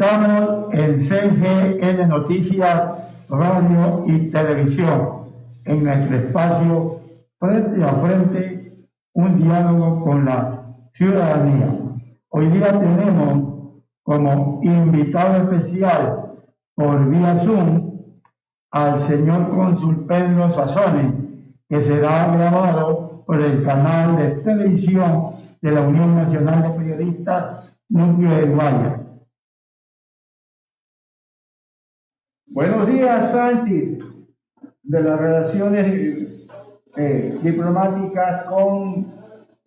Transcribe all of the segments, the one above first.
Estamos en CGN Noticias, Radio y Televisión, en nuestro espacio Frente a Frente, un diálogo con la ciudadanía. Hoy día tenemos como invitado especial por vía Zoom al señor cónsul Pedro Sazones, que será grabado por el canal de televisión de la Unión Nacional de Periodistas Núcleo del Guayas. Buenos días, Francis, de las relaciones diplomáticas con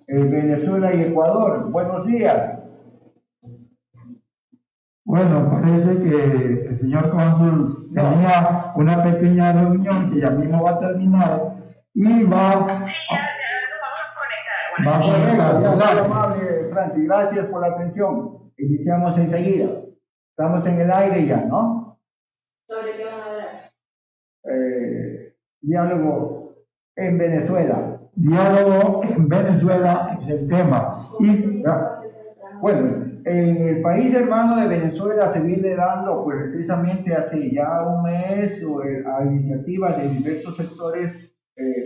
Venezuela y Ecuador. Buenos días. Bueno, parece que el señor cónsul tenía una pequeña reunión que ya mismo va a terminar y va a conectar. Amable, Francis, gracias por la atención. Iniciamos enseguida. Estamos en el aire ya, ¿no? ¿Sobre qué van a hablar? Diálogo en Venezuela. Diálogo en Venezuela es el tema. Y, bueno, en el país hermano de Venezuela se viene dando, pues precisamente hace ya un mes, a iniciativas de diversos sectores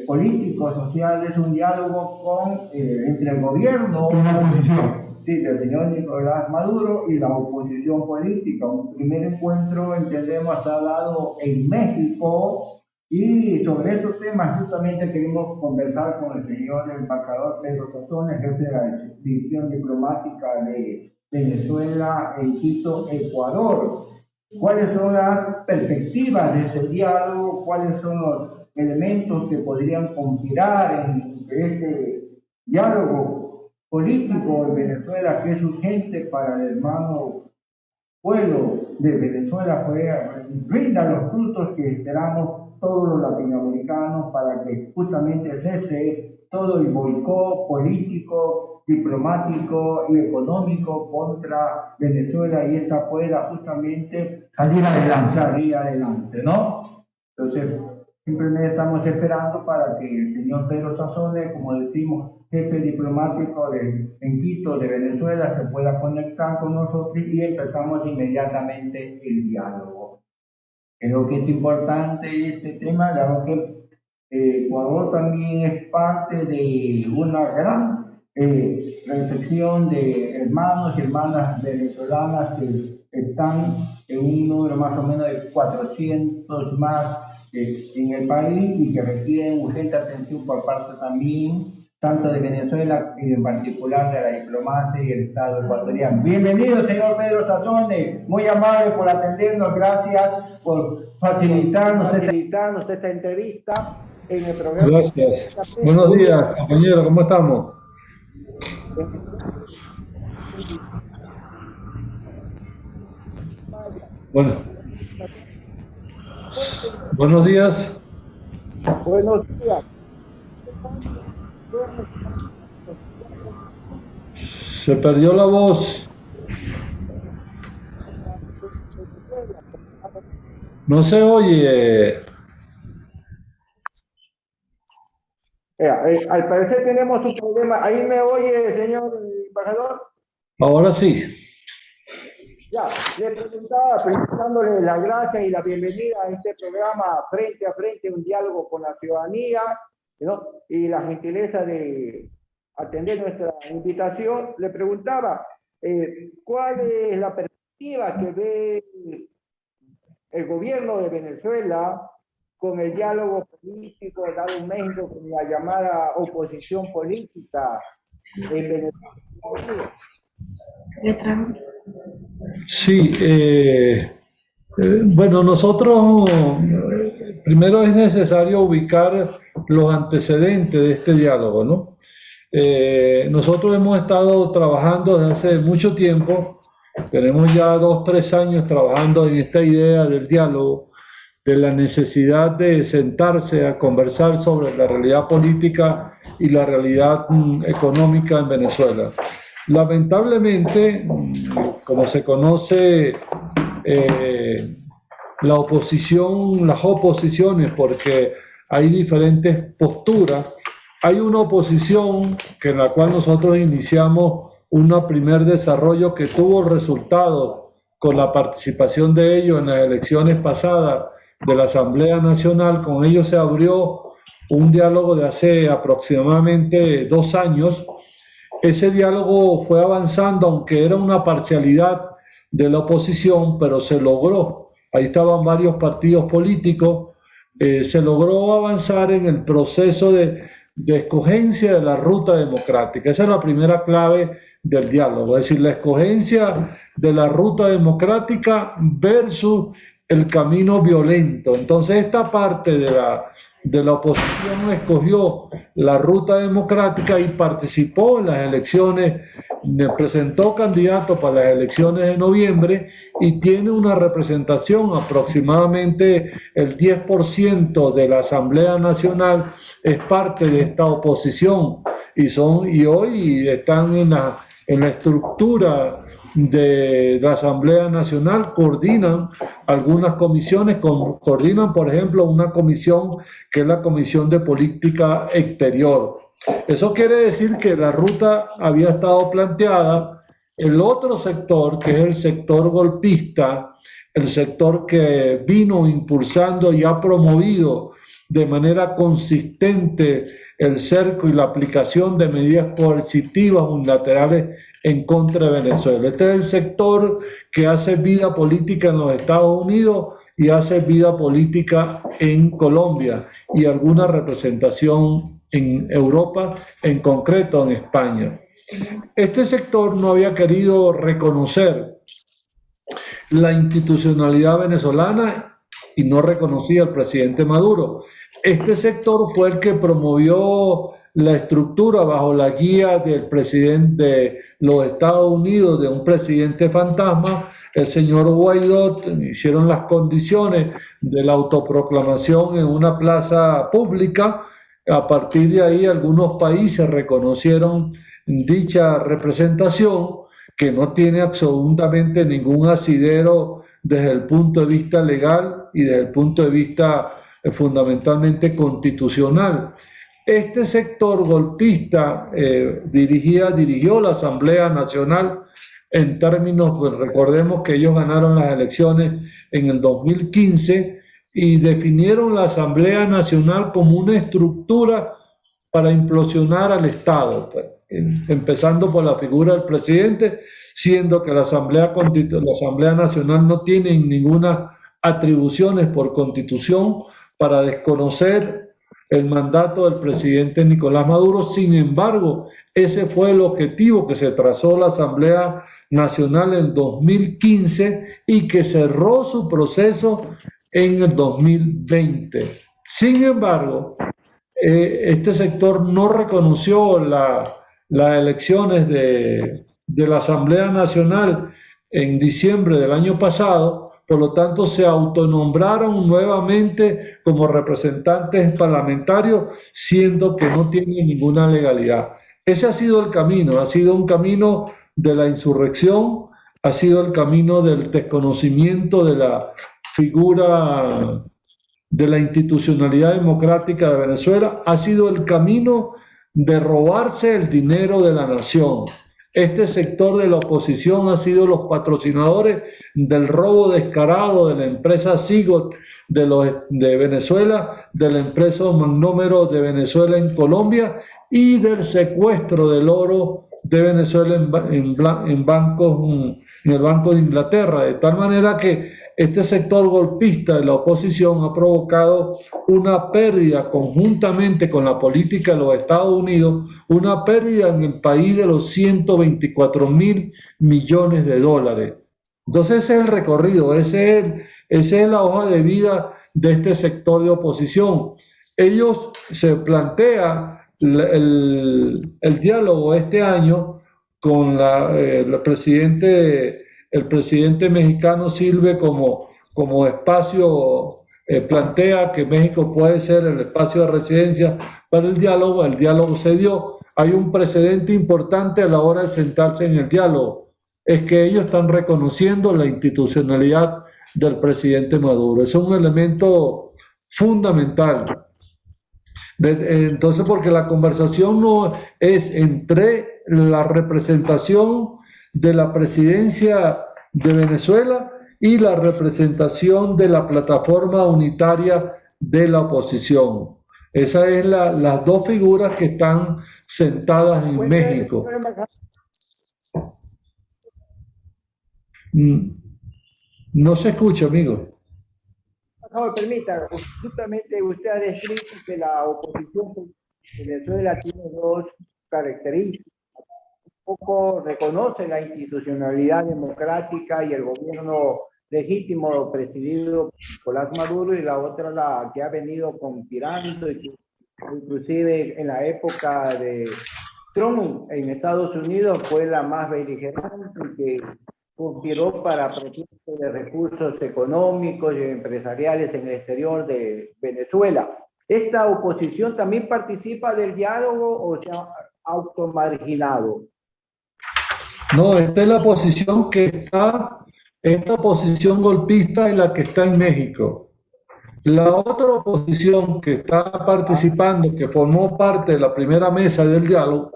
políticos, sociales, un diálogo entre el gobierno y la oposición. Sí, del señor Nicolás Maduro y la oposición política. Un primer encuentro, entendemos, ha dado en México, y sobre estos temas justamente queremos conversar con el señor embajador Pedro Sazones, jefe de la división diplomática de Venezuela en Quito, Ecuador. ¿Cuáles son las perspectivas de ese diálogo? ¿Cuáles son los elementos que podrían conspirar en este diálogo político en Venezuela, que es urgente para el hermano pueblo de Venezuela, brinda los frutos que esperamos todos los latinoamericanos para que justamente cese todo el boicot político, diplomático y económico contra Venezuela y esta pueda justamente salir adelante, ¿no? Entonces, simplemente estamos esperando para que el señor Pedro Sazones, como decimos, jefe diplomático en Quito, de Venezuela, se pueda conectar con nosotros y empezamos inmediatamente el diálogo. Creo que es importante este tema, dado que Ecuador también es parte de una gran recepción de hermanos y hermanas venezolanas que están en un número más o menos de 400 más en el país y que requieren urgente atención por parte también tanto de Venezuela y en particular de la diplomacia y el Estado ecuatoriano. Bienvenido, señor Pedro Sazones, muy amable por atendernos, gracias por facilitarnos esta entrevista en el programa. Gracias. Buenos días, compañero, ¿cómo estamos? Bueno. Buenos días. Buenos días. Se perdió la voz. No se oye. Al parecer tenemos un problema. ¿Ahí me oye, señor embajador? Ahora sí. Ya, le presentaba, presentándole la gracia y la bienvenida a este programa Frente a Frente, un diálogo con la ciudadanía, ¿no? Y la gentileza de atender nuestra invitación. Le preguntaba, ¿cuál es la perspectiva que ve el gobierno de Venezuela con el diálogo político dado en México con la llamada oposición política en Venezuela? Sí, bueno, nosotros primero es necesario ubicar los antecedentes de este diálogo, ¿no? Nosotros hemos estado trabajando desde hace mucho tiempo, tenemos ya 2 o 3 años trabajando en esta idea del diálogo, de la necesidad de sentarse a conversar sobre la realidad política y la realidad económica en Venezuela. Lamentablemente, como se conoce, la oposición, las oposiciones, porque hay diferentes posturas. Hay una oposición en la cual nosotros iniciamos un primer desarrollo que tuvo resultados con la participación de ellos en las elecciones pasadas de la Asamblea Nacional. Con ellos se abrió un diálogo de hace aproximadamente 2 años. Ese diálogo fue avanzando, aunque era una parcialidad de la oposición, pero se logró. Ahí estaban varios partidos políticos. Se logró avanzar en el proceso de escogencia de la ruta democrática. Esa es la primera clave del diálogo, es decir, la escogencia de la ruta democrática versus el camino violento. Entonces, esta parte de la oposición escogió la ruta democrática y participó en las elecciones, presentó candidatos para las elecciones de noviembre y tiene una representación, aproximadamente el 10% de la Asamblea Nacional es parte de esta oposición y hoy están en la estructura de la Asamblea Nacional, coordinan algunas comisiones, coordinan por ejemplo una comisión que es la Comisión de Política Exterior. Eso quiere decir que la ruta había estado planteada. El otro sector, que es el sector golpista, el sector que vino impulsando y ha promovido de manera consistente el cerco y la aplicación de medidas coercitivas unilaterales en contra de Venezuela. Este es el sector que hace vida política en los Estados Unidos y hace vida política en Colombia y alguna representación en Europa, en concreto en España. Este sector no había querido reconocer la institucionalidad venezolana y no reconocía al presidente Maduro. Este sector fue el que promovió la estructura bajo la guía del presidente de los Estados Unidos, de un presidente fantasma, el señor Guaidó. Hicieron las condiciones de la autoproclamación en una plaza pública. A partir de ahí algunos países reconocieron dicha representación, que no tiene absolutamente ningún asidero desde el punto de vista legal y desde el punto de vista fundamentalmente constitucional. Este sector golpista dirigió la Asamblea Nacional en términos, pues recordemos que ellos ganaron las elecciones en el 2015 y definieron la Asamblea Nacional como una estructura para implosionar al Estado, pues, empezando por la figura del presidente, siendo que la Asamblea Nacional no tiene ninguna atribuciones por constitución para desconocer el mandato del presidente Nicolás Maduro. Sin embargo, ese fue el objetivo que se trazó la Asamblea Nacional en 2015 y que cerró su proceso en el 2020. Sin embargo, este sector no reconoció las elecciones de la Asamblea Nacional en diciembre del año pasado. Por lo tanto, se autonombraron nuevamente como representantes parlamentarios, siendo que no tienen ninguna legalidad. Ese ha sido el camino, ha sido un camino de la insurrección, ha sido el camino del desconocimiento de la figura de la institucionalidad democrática de Venezuela, ha sido el camino de robarse el dinero de la nación. Este sector de la oposición ha sido los patrocinadores del robo descarado de la empresa Sigot de Venezuela, de la empresa Magnómero de Venezuela en Colombia y del secuestro del oro de Venezuela en el Banco de Inglaterra, de tal manera que este sector golpista de la oposición ha provocado una pérdida conjuntamente con la política de los Estados Unidos, una pérdida en el país de los 124.000 millones de dólares. Entonces ese es el recorrido, esa es la hoja de vida de este sector de oposición. Ellos se plantea el diálogo este año con el presidente mexicano sirve como espacio, plantea que México puede ser el espacio de residencia para el diálogo se dio. Hay un precedente importante a la hora de sentarse en el diálogo, es que ellos están reconociendo la institucionalidad del presidente Maduro. Es un elemento fundamental. Entonces, porque la conversación no es entre la representación de la presidencia de Venezuela y la representación de la plataforma unitaria de la oposición. Esas es las dos figuras que están sentadas en México. No se escucha, amigo. No, permita, justamente usted ha descrito que la oposición en Venezuela tiene dos características. Un poco reconoce la institucionalidad democrática y el gobierno legítimo presidido por Nicolás Maduro, y la otra la que ha venido conspirando, y que inclusive en la época de Trump en Estados Unidos fue la más beligerante, que conspiró para apropiarse de recursos económicos y empresariales en el exterior de Venezuela. ¿Esta oposición también participa del diálogo o se ha automarginado? No, esta es la posición que está, esta posición golpista es la que está en México. La otra oposición que está participando, que formó parte de la primera mesa del diálogo,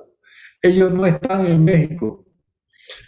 ellos no están en México.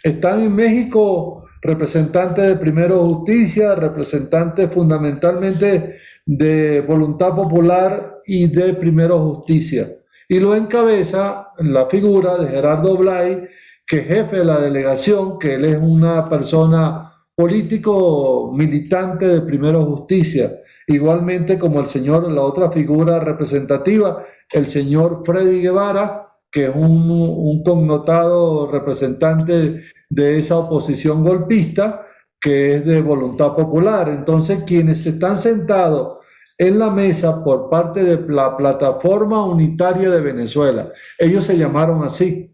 Están en México representantes de Primero Justicia, representantes fundamentalmente de Voluntad Popular y de Primero Justicia. Y lo encabeza la figura de Gerardo Blay, que es jefe de la delegación, que él es una persona político militante de Primero Justicia. Igualmente como el señor, la otra figura representativa, el señor Freddy Guevara, que es un connotado representante de esa oposición golpista, que es de Voluntad Popular. Entonces, quienes están sentados en la mesa por parte de la Plataforma Unitaria de Venezuela, ellos se llamaron así.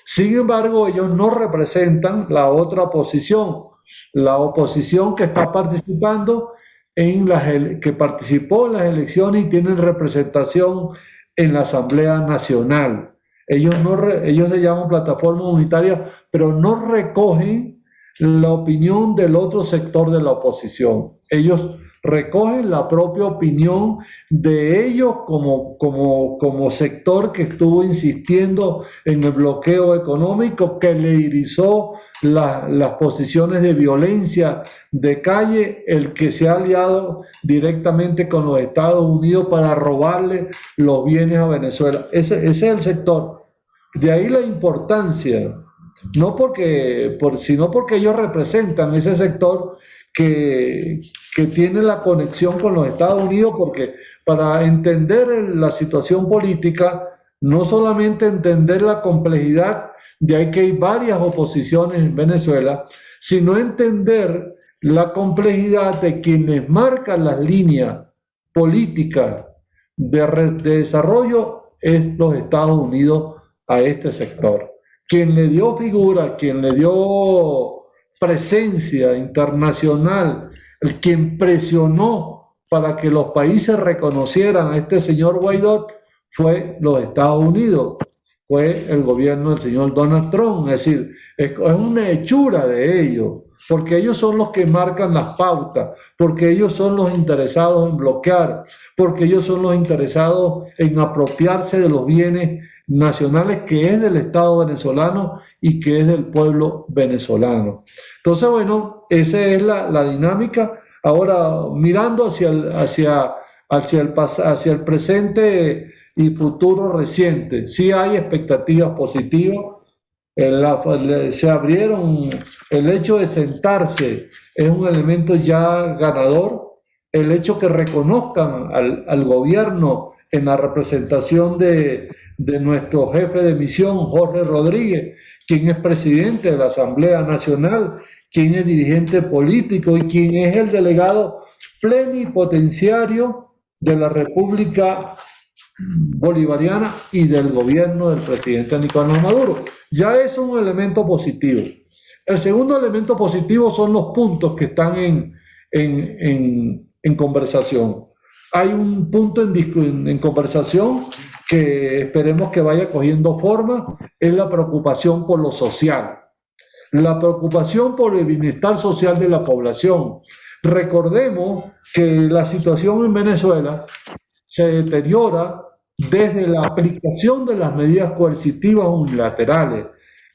Sin embargo, ellos no representan la otra oposición, la oposición que está participando que participó en las elecciones y tienen representación en la Asamblea Nacional. Ellos se llaman Plataforma Unitaria, pero no recogen la opinión del otro sector de la oposición. Ellos recogen la propia opinión de ellos como sector que estuvo insistiendo en el bloqueo económico, que le irizó las posiciones de violencia de calle, el que se ha aliado directamente con los Estados Unidos para robarle los bienes a Venezuela. Ese es el sector. De ahí la importancia, sino porque ellos representan ese sector que tiene la conexión con los Estados Unidos, porque para entender la situación política, no solamente entender la complejidad de ahí que hay varias oposiciones en Venezuela, sino entender la complejidad de quienes marcan las líneas políticas de desarrollo es los Estados Unidos a este sector. Quien le dio figura, quien le dio presencia internacional, quien presionó para que los países reconocieran a este señor Guaidó fue los Estados Unidos, fue el gobierno del señor Donald Trump. Es decir, es una hechura de ellos, porque ellos son los que marcan las pautas, porque ellos son los interesados en bloquear, porque ellos son los interesados en apropiarse de los bienes nacionales que es del Estado venezolano y que es del pueblo venezolano. Entonces, bueno, esa es la dinámica. Ahora, mirando hacia el presente y futuro reciente, sí hay expectativas positivas. Se abrieron, el hecho de sentarse es un elemento ya ganador. El hecho que reconozcan al gobierno en la representación de nuestro jefe de misión, Jorge Rodríguez, quien es presidente de la Asamblea Nacional, quien es dirigente político y quien es el delegado plenipotenciario de la República Bolivariana y del gobierno del presidente Nicolás Maduro. Ya es un elemento positivo. El segundo elemento positivo son los puntos que están en conversación. Hay un punto en conversación que esperemos que vaya cogiendo forma, es la preocupación por lo social, la preocupación por el bienestar social de la población. Recordemos que la situación en Venezuela se deteriora desde la aplicación de las medidas coercitivas unilaterales,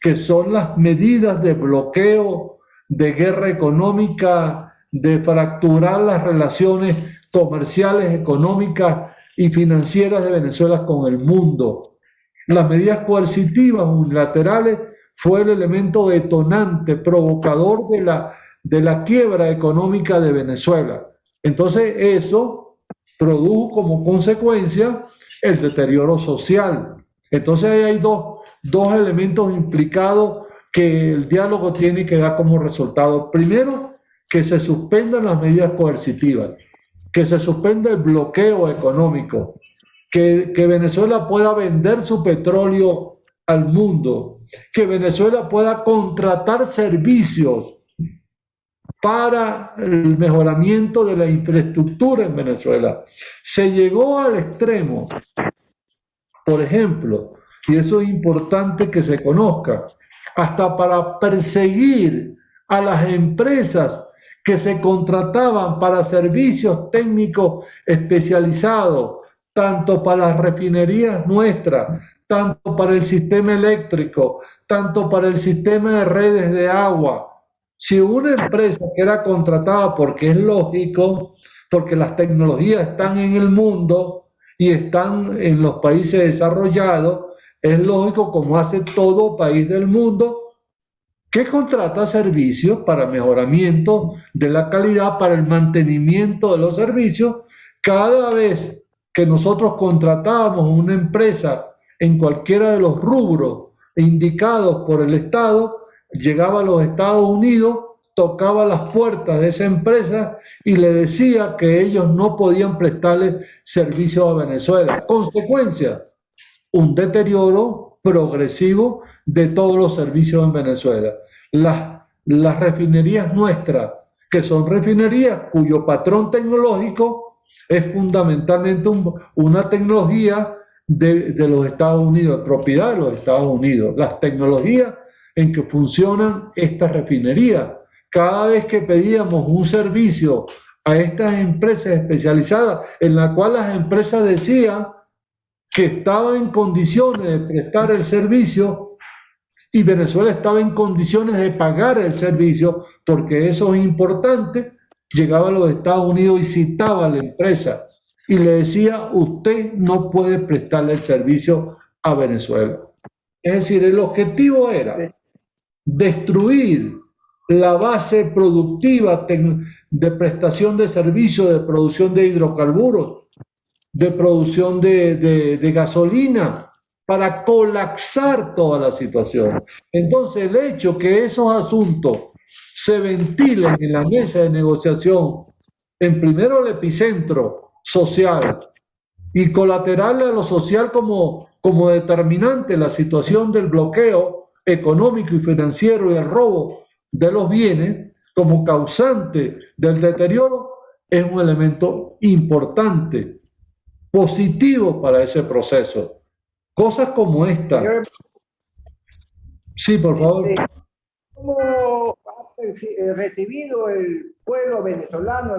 que son las medidas de bloqueo de guerra económica, de fracturar las relaciones comerciales, económicas y financieras de Venezuela con el mundo. Las medidas coercitivas unilaterales fue el elemento detonante, provocador de la quiebra económica de Venezuela. Entonces eso produjo como consecuencia el deterioro social. Entonces ahí hay dos elementos implicados que el diálogo tiene que dar como resultado. Primero, que se suspendan las medidas coercitivas, que se suspenda el bloqueo económico, que Venezuela pueda vender su petróleo al mundo, que Venezuela pueda contratar servicios para el mejoramiento de la infraestructura en Venezuela. Se llegó al extremo, por ejemplo, y eso es importante que se conozca, hasta para perseguir a las empresas que se contrataban para servicios técnicos especializados, tanto para las refinerías nuestras, tanto para el sistema eléctrico, tanto para el sistema de redes de agua. Si una empresa que era contratada, porque es lógico, porque las tecnologías están en el mundo y están en los países desarrollados, es lógico, como hace todo país del mundo, que contrata servicios para mejoramiento de la calidad, para el mantenimiento de los servicios. Cada vez que nosotros contratábamos una empresa en cualquiera de los rubros indicados por el Estado, llegaba a los Estados Unidos, tocaba las puertas de esa empresa y le decía que ellos no podían prestarle servicio a Venezuela. Consecuencia, un deterioro progresivo de todos los servicios en Venezuela. Las refinerías nuestras, que son refinerías cuyo patrón tecnológico es fundamentalmente una tecnología de los Estados Unidos, de propiedad de los Estados Unidos, las tecnologías en que funcionan estas refinerías. Cada vez que pedíamos un servicio a estas empresas especializadas, en la cual las empresas decían que estaban en condiciones de prestar el servicio y Venezuela estaba en condiciones de pagar el servicio, porque eso es importante, llegaba a los Estados Unidos y citaba a la empresa y le decía: usted no puede prestarle el servicio a Venezuela. Es decir, el objetivo era destruir la base productiva de prestación de servicios, de producción de hidrocarburos, de producción de gasolina, para colapsar toda la situación. Entonces, el hecho que esos asuntos se ventilen en la mesa de negociación, en primero el epicentro social y colateral a lo social como determinante la situación del bloqueo económico y financiero y el robo de los bienes como causante del deterioro, es un elemento importante, positivo para ese proceso. Cosas como esta. Sí, por favor. ¿Cómo ha recibido el pueblo venezolano,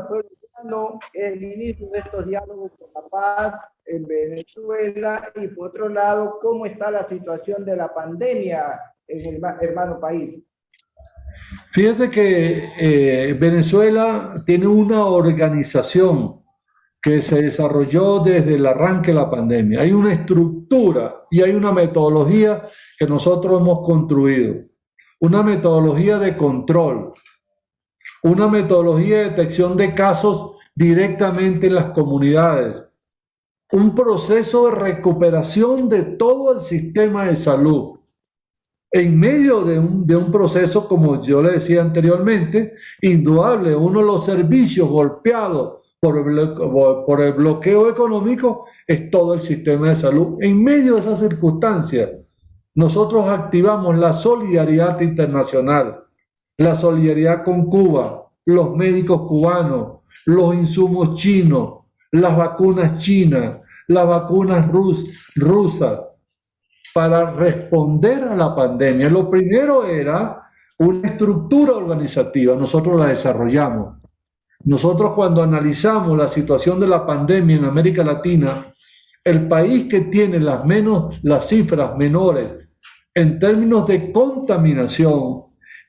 el inicio de estos diálogos por la paz en Venezuela? Y por otro lado, ¿cómo está la situación de la pandemia en el hermano país? Fíjate que Venezuela tiene una organización que se desarrolló desde el arranque de la pandemia. Hay una estructura y hay una metodología que nosotros hemos construido. Una metodología de control, una metodología de detección de casos directamente en las comunidades, un proceso de recuperación de todo el sistema de salud. En medio de un proceso, como yo le decía anteriormente, indudable, uno de los servicios golpeados por el bloqueo económico es todo el sistema de salud. En medio de esas circunstancias, nosotros activamos la solidaridad internacional, la solidaridad con Cuba, los médicos cubanos, los insumos chinos, las vacunas chinas, las vacunas rusas, para responder a la pandemia. Lo primero era una estructura organizativa, nosotros la desarrollamos. Nosotros, cuando analizamos la situación de la pandemia en América Latina, el país que tiene las cifras menores en términos de contaminación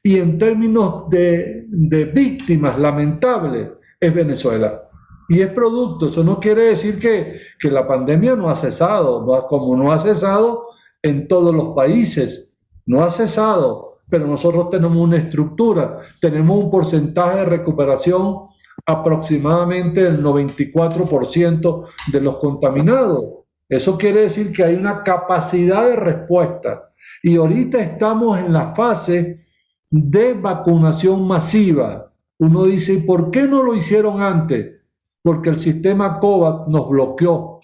y en términos de víctimas lamentables es Venezuela. Y es producto, eso no quiere decir que la pandemia no ha cesado, como no ha cesado en todos los países, no ha cesado, pero nosotros tenemos una estructura, tenemos un porcentaje de recuperación aproximadamente del 94% de los contaminados. Eso quiere decir que hay una capacidad de respuesta. Y ahorita estamos en la fase de vacunación masiva. Uno dice, ¿y por qué no lo hicieron antes? Porque el sistema COVAX nos bloqueó.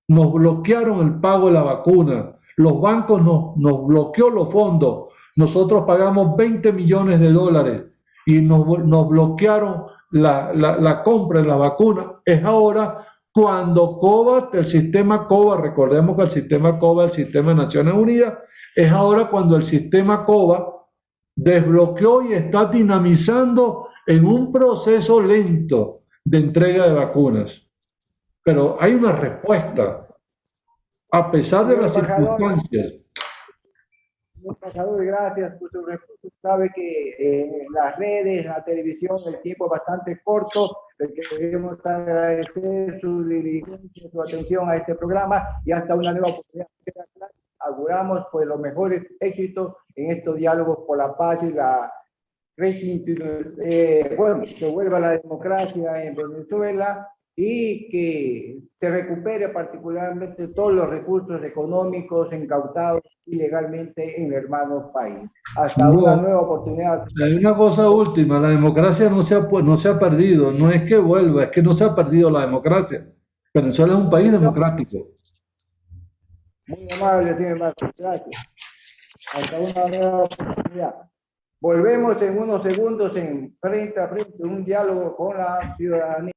Nos bloquearon el pago de la vacuna. Los bancos nos bloqueó los fondos. Nosotros pagamos 20 millones de dólares y nos bloquearon la compra de la vacuna. Es ahora cuando COVAX, el sistema COVAX, recordemos que el sistema COVAX es el sistema de Naciones Unidas, es ahora cuando el sistema COVAX desbloqueó y está dinamizando en un proceso lento de entrega de vacunas. Pero hay una respuesta, a pesar de las circunstancias. Embajador, gracias por su respuesta. Sabe que las redes, la televisión, el tiempo es bastante corto. Le queremos agradecer su diligencia, su atención a este programa y hasta una nueva oportunidad. Auguramos pues los mejores éxitos en estos diálogos por la paz y la bueno, que vuelva la democracia en Venezuela y que se recupere particularmente todos los recursos económicos incautados ilegalmente en el hermano país. Hasta una nueva oportunidad. Hay una cosa última, la democracia no se ha perdido, no es que vuelva, es que no se ha perdido la democracia. Venezuela es un país democrático. Muy amable, señor Marcos, gracias. Hasta una nueva oportunidad. Volvemos en unos segundos en frente a frente, un diálogo con la ciudadanía.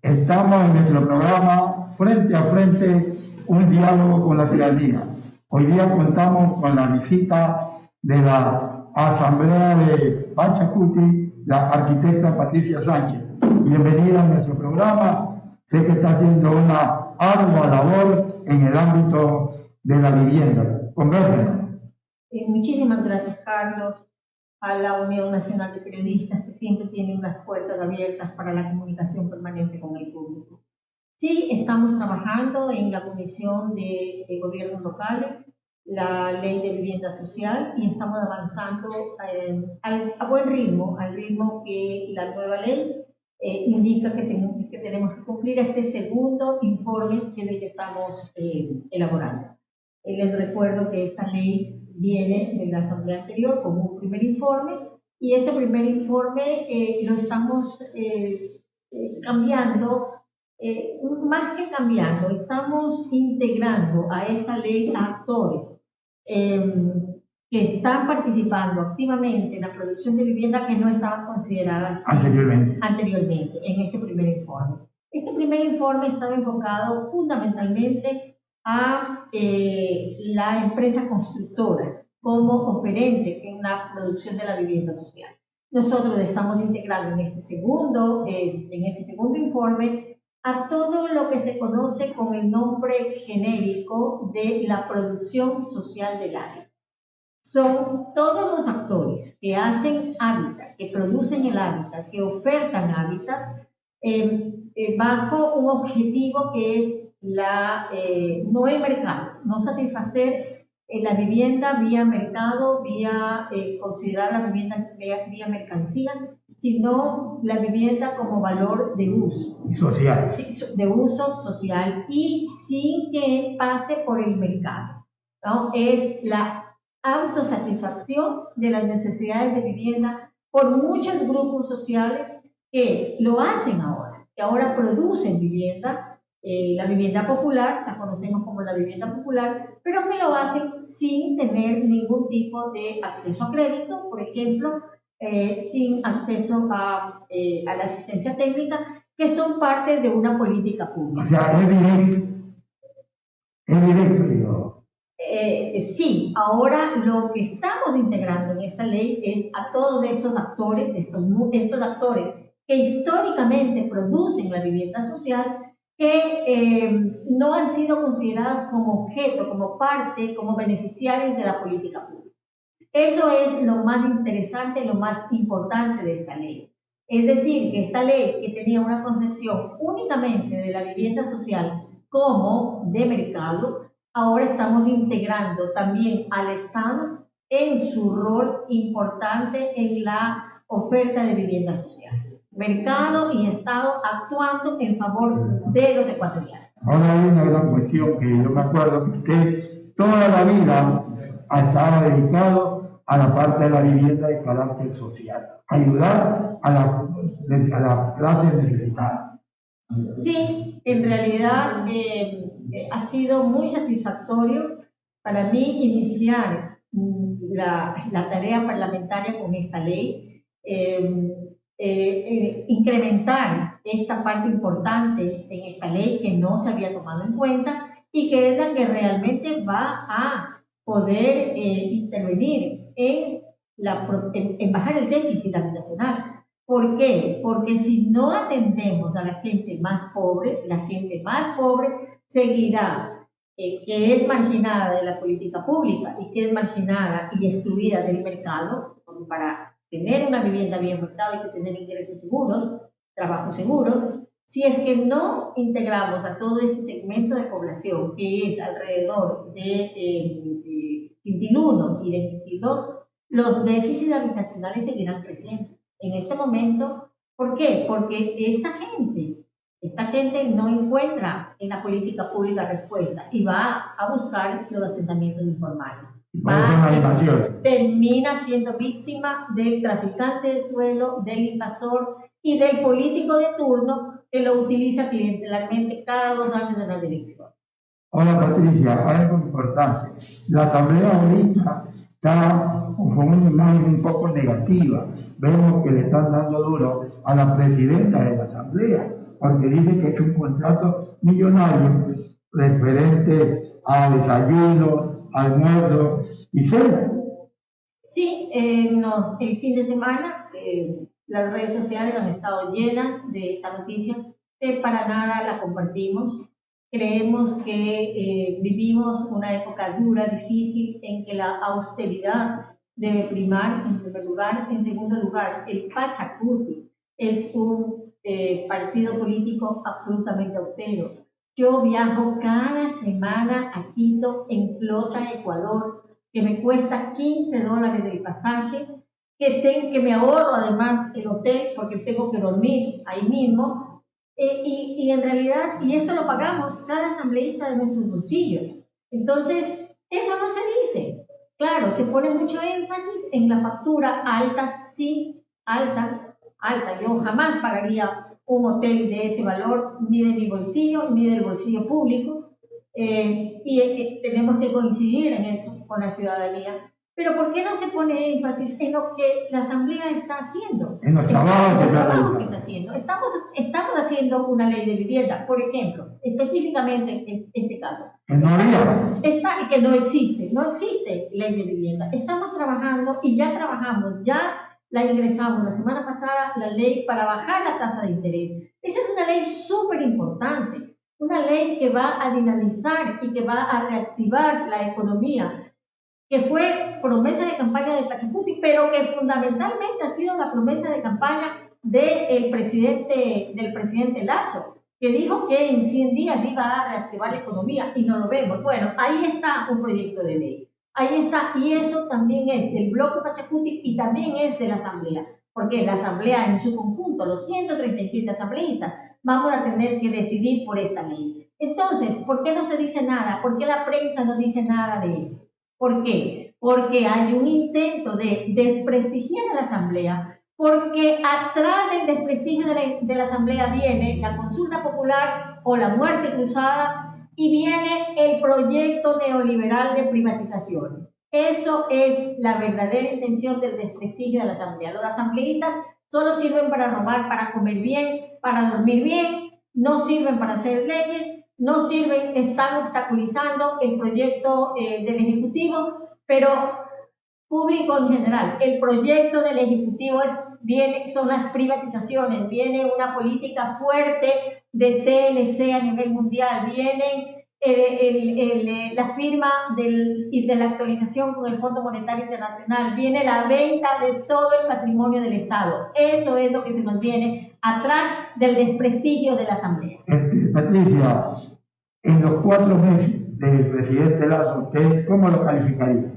Estamos en nuestro programa Frente a Frente, un diálogo con la ciudadanía. Hoy día contamos con la visita de la Asamblea de Pachacuti, la arquitecta Patricia Sánchez. Bienvenida a nuestro programa. Sé que está haciendo una ardua labor en el ámbito de la vivienda. Convéncenos. Muchísimas gracias, Carlos, a la Unión Nacional de Periodistas, que siempre tiene unas puertas abiertas para la comunicación permanente con el público. Sí, estamos trabajando en la Comisión de Gobiernos Locales, la Ley de Vivienda Social, y estamos avanzando a buen ritmo, al ritmo que la nueva ley indica que tenemos que cumplir este segundo informe que estamos elaborando. Les recuerdo que esta ley viene de la asamblea anterior como un primer informe, y ese primer informe lo estamos cambiando, más que cambiando, estamos integrando a esta ley a actores que están participando activamente en la producción de vivienda que no estaban consideradas anteriormente en este primer informe. Este primer informe estaba enfocado fundamentalmente a la empresa constructora como oferente en la producción de la vivienda social. Nosotros estamos integrando en este segundo informe a todo lo que se conoce con el nombre genérico de la producción social del hábitat. Son todos los actores que hacen hábitat, que producen el hábitat, que ofertan hábitat bajo un objetivo que es no el mercado, no satisfacer la vivienda vía mercado, considerar la vivienda vía mercancía, sino la vivienda como valor de uso. Social. De uso social y sin que pase por el mercado, ¿no? Es la autosatisfacción de las necesidades de vivienda por muchos grupos sociales que lo hacen ahora. que ahora producen vivienda, la vivienda popular, la conocemos como la vivienda popular, pero que lo hacen sin tener ningún tipo de acceso a crédito, por ejemplo, sin acceso a la asistencia técnica, que son parte de una política pública. O sea, es directo, digo. Sí, ahora lo que estamos integrando en esta ley es a todos estos actores, estos actores que históricamente producen la vivienda social, que no han sido considerados como objeto, como parte, como beneficiarios de la política pública. Eso es lo más interesante, lo más importante de esta ley. Es decir, que esta ley, que tenía una concepción únicamente de la vivienda social como de mercado, ahora estamos integrando también al Estado en su rol importante en la oferta de vivienda social. Mercado y Estado actuando en favor de los ecuatorianos. Ahora hay una gran cuestión que yo me acuerdo que usted toda la vida ha estado dedicado a la parte de la vivienda de carácter social, ayudar a la clase necesitada. Sí, en realidad ha sido muy satisfactorio para mí iniciar la tarea parlamentaria con esta ley, incrementar esta parte importante en esta ley que no se había tomado en cuenta y que es la que realmente va a poder intervenir en bajar el déficit habitacional. ¿Por qué? Porque si no atendemos a la gente más pobre seguirá, que es marginada de la política pública y que es marginada y excluida del mercado, porque para tener una vivienda bien montada hay que tener ingresos seguros, trabajos seguros. Si es que no integramos a todo este segmento de población, que es alrededor de Quintil 1 y de Quintil 2, los déficits habitacionales seguirán creciendo. En este momento, ¿por qué? Porque esta gente no encuentra en la política pública respuesta y va a buscar los asentamientos informales. Termina siendo víctima del traficante de suelo, del invasor y del político de turno que lo utiliza clientelarmente cada 2 años en las elecciones. Hola Patricia, algo importante. La Asamblea ahorita está con una imagen un poco negativa. Vemos que le están dando duro a la presidenta de la Asamblea, porque dice que es un contrato millonario referente a desayuno, almuerzo y cena. Sí, el fin de semana las redes sociales han estado llenas de esta noticia, que para nada la compartimos. Creemos que vivimos una época dura, difícil, en que la austeridad debe primar en primer lugar. En segundo lugar, el Pachacuti es un partido político absolutamente austero. Yo viajo cada semana a Quito en flota Ecuador, que me cuesta $15 del pasaje, que me ahorro además el hotel porque tengo que dormir ahí mismo. Y en realidad, y esto lo pagamos cada asambleísta de nuestros bolsillos. Entonces, eso no se dice. Claro, se pone mucho énfasis en la factura alta, sí, alta. Yo jamás pagaría un hotel de ese valor, ni de mi bolsillo, ni del bolsillo público. Tenemos que coincidir en eso con la ciudadanía. Pero ¿por qué no se pone énfasis en lo que la Asamblea está haciendo? En los trabajos que está haciendo. Estamos haciendo una ley de vivienda, por ejemplo, específicamente en este caso. Que no existe ley de vivienda. Estamos trabajando y ya trabajamos, ya la ingresamos la semana pasada, la ley para bajar la tasa de interés. Esa es una ley súper importante, una ley que va a dinamizar y que va a reactivar la economía, que fue promesa de campaña de Pachacuti, pero que fundamentalmente ha sido la promesa de campaña del presidente Lazo, que dijo que en 100 días iba a reactivar la economía y no lo vemos. Bueno, ahí está un proyecto de ley. Ahí está, y eso también es del bloque Pachacuti y también es de la Asamblea, porque la Asamblea en su conjunto, los 137 asambleístas, vamos a tener que decidir por esta ley. Entonces, ¿por qué no se dice nada? ¿Por qué la prensa no dice nada de eso? ¿Por qué? Porque hay un intento de desprestigiar a la Asamblea, porque atrás del desprestigio de la Asamblea viene la consulta popular o la muerte cruzada y viene el proyecto neoliberal de privatizaciones. Eso es la verdadera intención del desprestigio de la Asamblea. Los asambleístas solo sirven para robar, para comer bien, para dormir bien, no sirven para hacer leyes, no sirven, están obstaculizando el proyecto del Ejecutivo, pero público en general. El proyecto del Ejecutivo son las privatizaciones, viene una política fuerte de TLC a nivel mundial, viene la firma y de la actualización con el Fondo Monetario Internacional, viene la venta de todo el patrimonio del Estado. Eso es lo que se nos viene atrás del desprestigio de la Asamblea. Patricia, en los 4 meses del presidente Lasso, ¿usted cómo lo calificaría?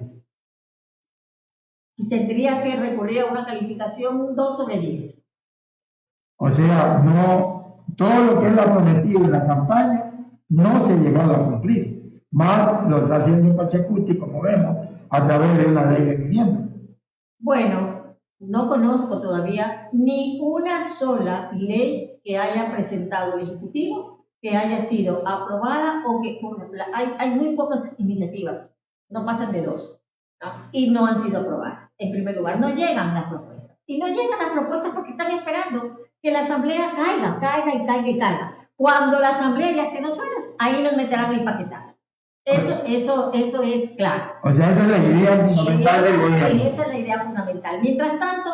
Tendría que recurrir a una calificación 2 sobre 10. O sea, no, todo lo que él ha prometido en la campaña no se ha llegado a cumplir. Más lo está haciendo Pachacuti, como vemos, a través de una ley de vivienda. Bueno, no conozco todavía ni una sola ley que haya presentado el Ejecutivo, que haya sido aprobada o que hay muy pocas iniciativas, no pasan de 2, ¿no? Y no han sido aprobadas. En primer lugar, no llegan las propuestas. Y no llegan las propuestas porque están esperando que la Asamblea caiga. Cuando la Asamblea ya esté en los suelos, ahí nos meterán el paquetazo. Eso es claro. O sea, esa es la idea fundamental del gobierno. Esa es la idea fundamental. Mientras tanto,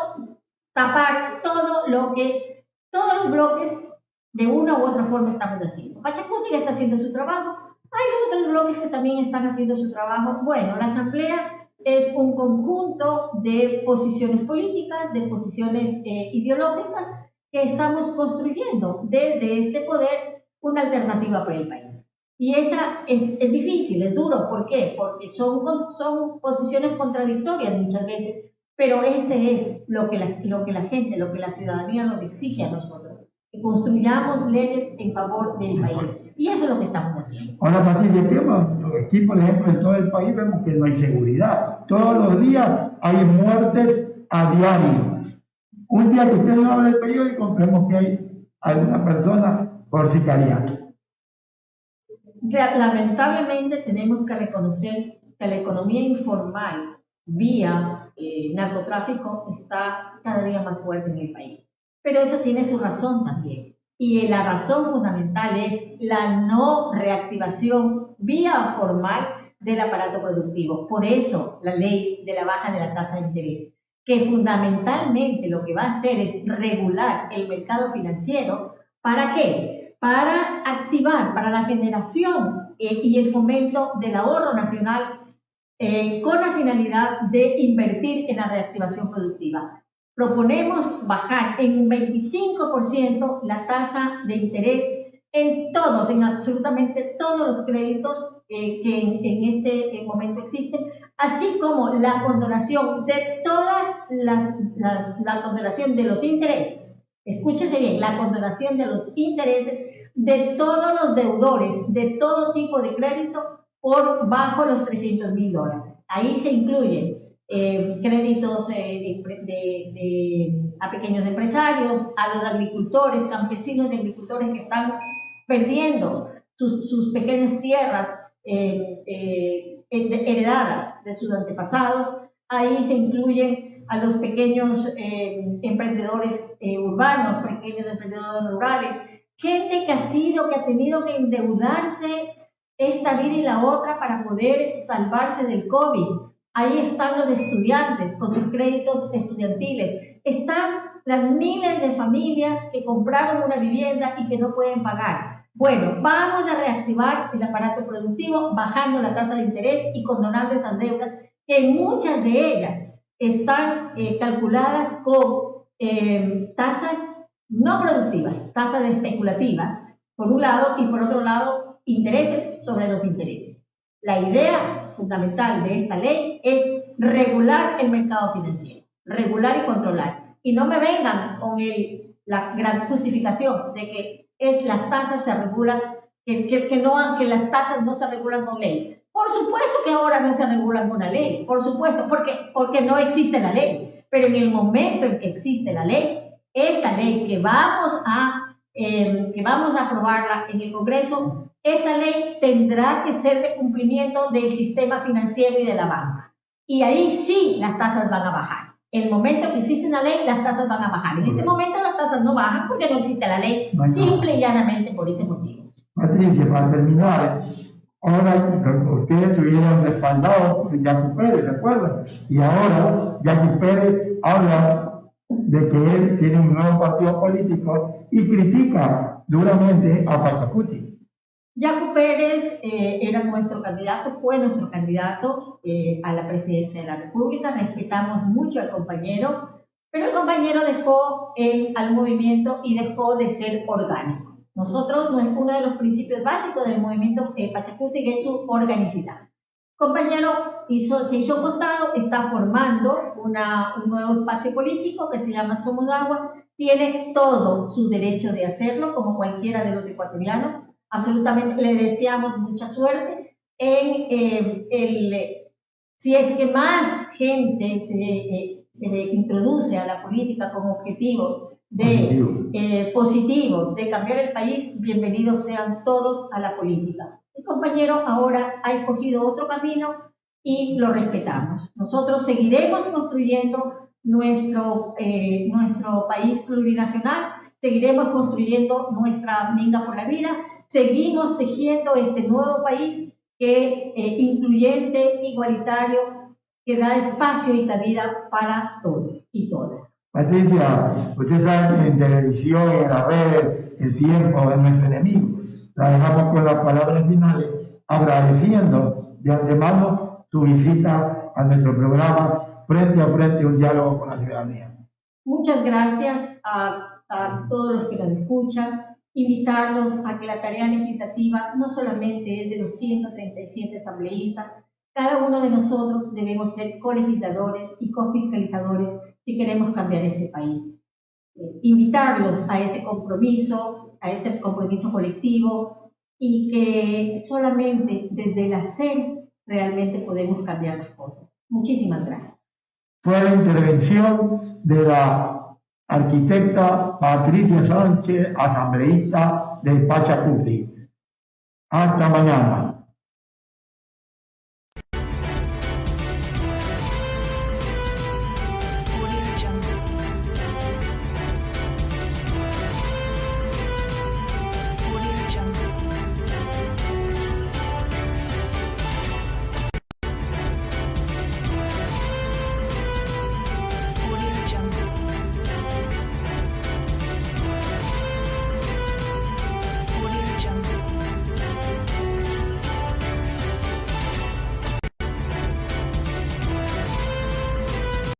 tapar todos los bloques de una u otra forma estamos haciendo. Pachacuti ya está haciendo su trabajo. Hay otros bloques que también están haciendo su trabajo. Bueno, la Asamblea es un conjunto de posiciones políticas, de posiciones ideológicas que estamos construyendo desde este poder una alternativa para el país. Y esa es difícil, es duro. ¿Por qué? Porque son posiciones contradictorias muchas veces, pero ese es lo que la gente, lo que la ciudadanía nos exige a nosotros, que construyamos leyes en favor del país. Y eso es lo que estamos haciendo. Ahora, Patricia, aquí, por ejemplo, en todo el país vemos que no hay seguridad. Todos los días hay muertes a diario. Un día que usted no abre el periódico, vemos que hay alguna persona por sicariato. Lamentablemente tenemos que reconocer que la economía informal vía narcotráfico está cada día más fuerte en el país. Pero eso tiene su razón también. Y la razón fundamental es la no reactivación vía formal del aparato productivo. Por eso la ley de la baja de la tasa de interés, que fundamentalmente lo que va a hacer es regular el mercado financiero. ¿Para qué? Para activar, para la generación y el fomento del ahorro nacional con la finalidad de invertir en la reactivación productiva. Proponemos bajar en un 25% la tasa de interés en absolutamente todos los créditos que en este momento existen, así como la condonación de la condonación de los intereses. Escúchese bien, la condonación de los intereses de todos los deudores de todo tipo de crédito por bajo los $300,000. Ahí se incluyen créditos a pequeños empresarios, a los agricultores, campesinos y agricultores que están perdiendo sus pequeñas tierras heredadas de sus antepasados. Ahí se incluyen a los pequeños emprendedores urbanos, pequeños emprendedores rurales, gente que ha tenido que endeudarse esta vida y la otra para poder salvarse del COVID. Ahí están los estudiantes con sus créditos estudiantiles. Están las miles de familias que compraron una vivienda y que no pueden pagar. Bueno, vamos a reactivar el aparato productivo bajando la tasa de interés y condonando esas deudas, que muchas de ellas están calculadas con tasas no productivas, tasas especulativas, por un lado, y por otro lado, intereses sobre los intereses. La idea fundamental de esta ley es regular el mercado financiero, regular y controlar. Y no me vengan con la gran justificación de que las tasas se regulan, que las tasas no se regulan con ley. Por supuesto que ahora no se regulan con la ley, por supuesto, porque no existe la ley. pero en el momento en que existe la ley, esta ley que vamos a aprobarla en el Congreso, esta ley tendrá que ser de cumplimiento del sistema financiero y de la banca. Y ahí sí las tasas van a bajar. En el momento que existe una ley, las tasas van a bajar. En este momento las tasas no bajan porque no existe la ley, simple y llanamente por ese motivo. Patricia, para terminar, ahora ustedes estuvieron respaldados por Yacu Pérez, ¿se acuerdan? Y ahora Yacu Pérez habla de que él tiene un nuevo partido político y critica duramente a Pachacuti. Yacu Pérez era nuestro candidato, fue nuestro candidato a la presidencia de la República. Respetamos mucho al compañero, pero el compañero dejó al movimiento y dejó de ser orgánico. Nosotros, uno de los principios básicos del movimiento Pachacuti es su organicidad. El compañero se hizo acostado, está formando un nuevo espacio político que se llama Somos Agua. Tiene todo su derecho de hacerlo, como cualquiera de los ecuatorianos. Absolutamente, le deseamos mucha suerte. Si es que más gente se introduce a la política con objetivos positivos de cambiar el país, bienvenidos sean todos a la política. El compañero ahora ha escogido otro camino y lo respetamos. Nosotros seguiremos construyendo nuestro país plurinacional, seguiremos construyendo nuestra Minga por la Vida, seguimos tejiendo este nuevo país incluyente, igualitario, que da espacio y cabida para todos y todas. Patricia, usted sabe que en televisión y en las redes el tiempo es nuestro enemigo. La dejamos con las palabras finales, agradeciendo de antemano tu visita a nuestro programa Frente a Frente, un diálogo con la ciudadanía. Muchas gracias a todos los que nos escuchan. Invitarlos a que la tarea legislativa no solamente es de los 137 asambleístas, cada uno de nosotros debemos ser colegisladores y cofiscalizadores si queremos cambiar este país. Invitarlos a ese compromiso colectivo, y que solamente desde el hacer realmente podemos cambiar las cosas. Muchísimas gracias. Fue la intervención de la arquitecta Patricia Sánchez, asambleísta del Pachacuti. Hasta mañana.